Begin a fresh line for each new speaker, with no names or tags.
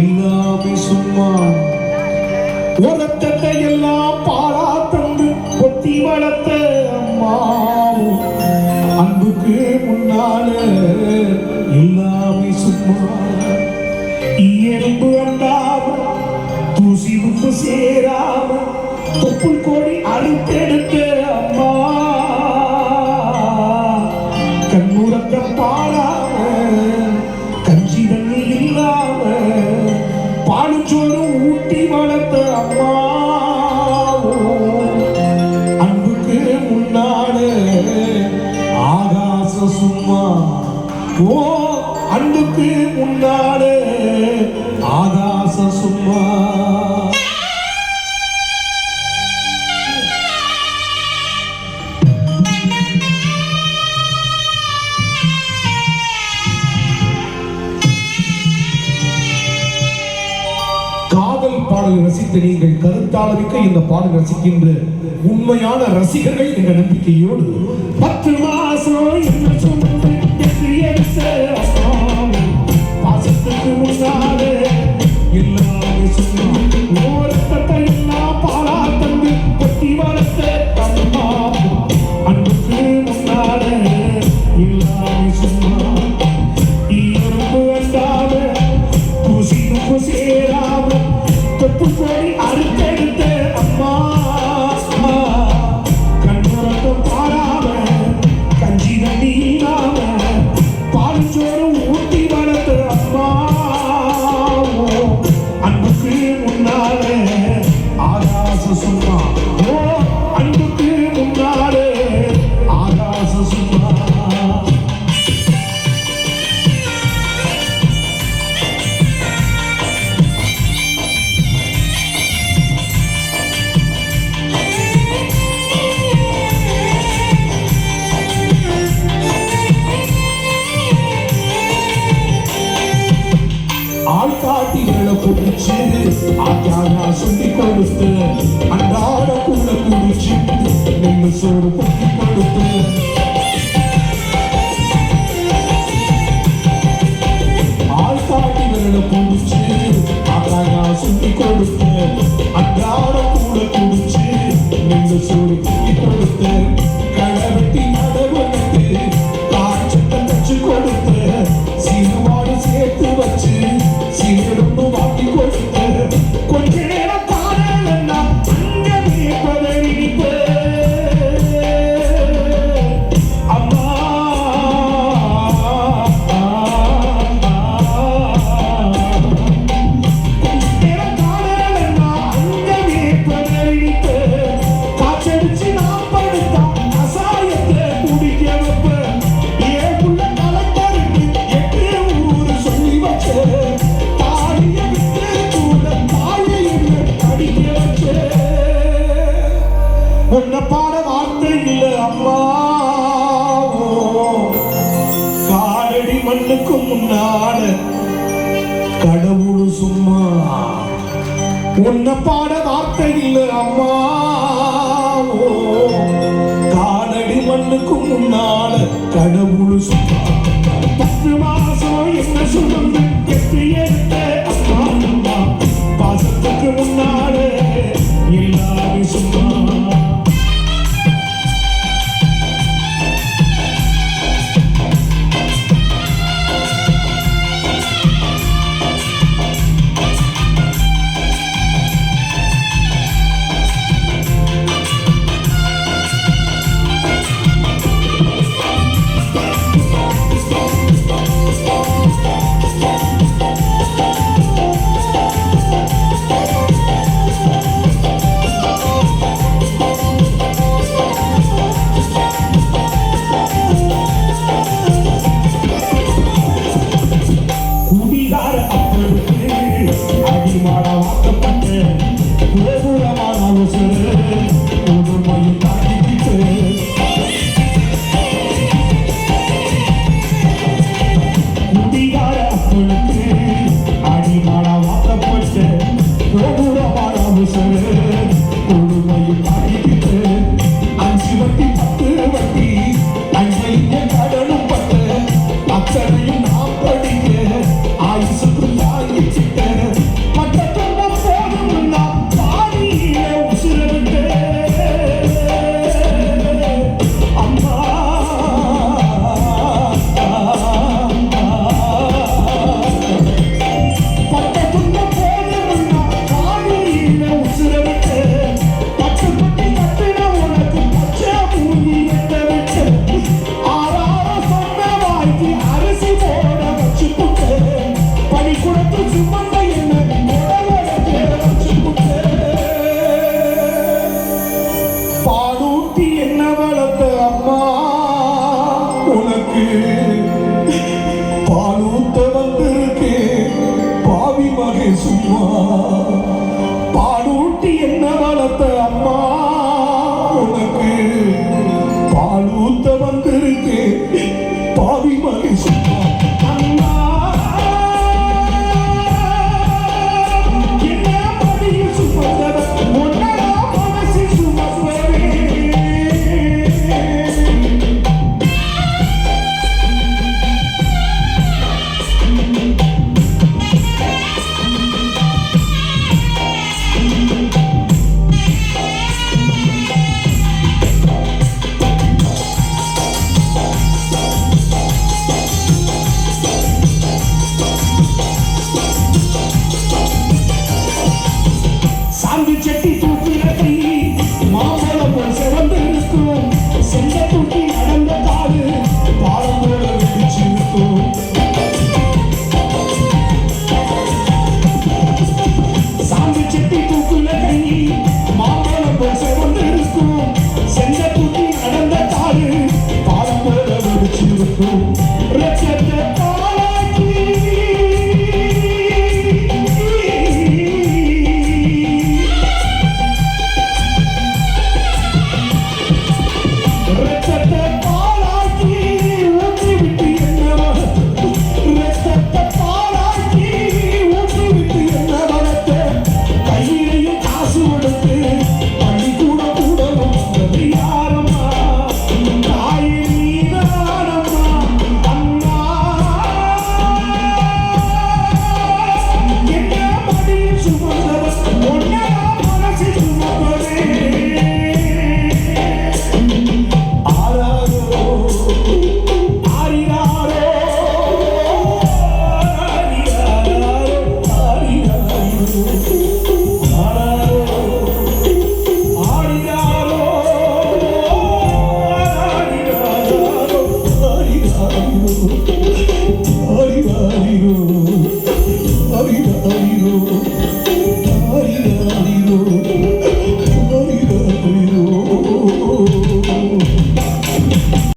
எல்லாமே சும்மா உலகத்தை எல்லாம் பாரா தந்து கொத்தி வளர்த்த அம்மா அன்புக்கு முன்னால எல்லாமே சும்மா இயல்பு அண்டாம தூசி உப்பு சேராம தொப்புள் கோடி அழுத்தெடுத்த அம்மா கண்ணுறக்க பாராம கஞ்சி தண்ணி இல்லாம பாலுச்சோறு ஊட்டி வளர்த்த அம்மா அன்புக்கு முன்னால ஆகாச சும்மா ஓ அன்புக்கு முன்னால ஆகாச சும்மா பாடல் ரசித்த நீங்கள் கருத்தாளமிக்க இந்த பாடல் ரசிக்கின்ற உண்மையான ரசிகர்கள் என்ற நம்பிக்கையோடு 10 மாசம் என்ன சொன்னது பாசத்துக்கு முன்னாலே எல்லாமே சொன்னா ஓரத்தை எல்லாம் பாலா தந்து கொத்தி வளர்த்த அம்மா அன்புக்கு முன்னாலே எல்லாமே சொன்னா இயல்பு அண்டாம தூசி உப்பு சேராம தொப்பு கோடி அறுத்தெடுத்த அம்மா கண்ணுறக்கம் பாராம கஞ்சி தண்ணி இல்லாம பாலுச்சோறு ஊட்டி வளர்த்த அம்மா அன்புக்கு முன்னால ஆகாச சும்மா ஓ அன்புக்கு முன்னால ஆகாச சும்மா ஆள்காட்டிகளை பிடிச்சு ஆக்காரா சொல்லி கொடுத்து அன்றாட கூட குடிச்சு நெல்லு சோறு பொட்டி கொடுத்து ஆள்காட்டிகளை பிடிச்சு ஆக்காரா சொல்லி கொடுத்து அன்றாட கூட குடிச்சு நெல்லு சோறு பொட்டி கொடுத்து களவெட்டி நடவடித்து காய்ச்சத்தை வச்சு கொடுத்து சீர்வாடு சேர்த்து வச்சு சீரொன்று வாட்டி கொடுத்து கொஞ்ச நேரம் காணலன்னா அங்கமே பதறிப்ப அம்மா கொஞ்ச நேரம் காணலன்னா அங்கமே பதறிப்ப காய்ச்சடிச்சு நான் படுத்தா அசாயத்தை குடிக்க வைப்ப ஏகுள்ள கலக்கருக்கு எட்டு ஊரு சொல்லி வச்ச உன்னை பாட வார்த்தை இல்லை அம்மா காலடி மண்ணுக்கு முன்னால கடவுள் சும்மா உன்னை பாட வார்த்தை இல்லை அம்மா காலடி மண்ணுக்கு முன்னால கடவுள் சும்மா 10 மாசம் என்ன சொல்லுங்க எட்டு எடுத்த அம்மா அம்மா பாசத்துக்கு முன்னால எல்லாமே சும்மா சும்மா பாலூட்டி என்ன வளர்த்த அம்மா உனக்கு பாலூத்த வந்திருக்கு பாவி மகை சும்மா அம்மா என்ன மடியில் சுமந்தவர் உன்னடா மனசு சுமந்தவரே சாந்து செட்டி தூக்கி கட்டி மாமலம் போல் சிறந்து இருக்கும் செஞ்ச தூக்கி நடந்த காடு பாலம் போல வெடிச்சு இருக்கும் சாந்து செட்டி தூக்கி கட்டி மாமலம் போல் சிறந்து இருக்கும் செஞ்ச தூக்கி நடந்த காடு பாலம் போல வெடிச்சு இருக்கும் ரச்சத்தை பாலாக்கி ரத்தத்தை பாலாக்கி ஊற்றி விட்டு என்ன வளர்த்த கையிலையும் காசு கொடுத்து பள்ளிக்கூட கூட வந்தது யாரம்மா தாயே நீதானம்மா அம்மா என்ன மடியில் சுமந்தவர் ஒன்னடா மனசு சுமந்தவரே ஆராரோ ஆரிராரோ ஆரிராரோ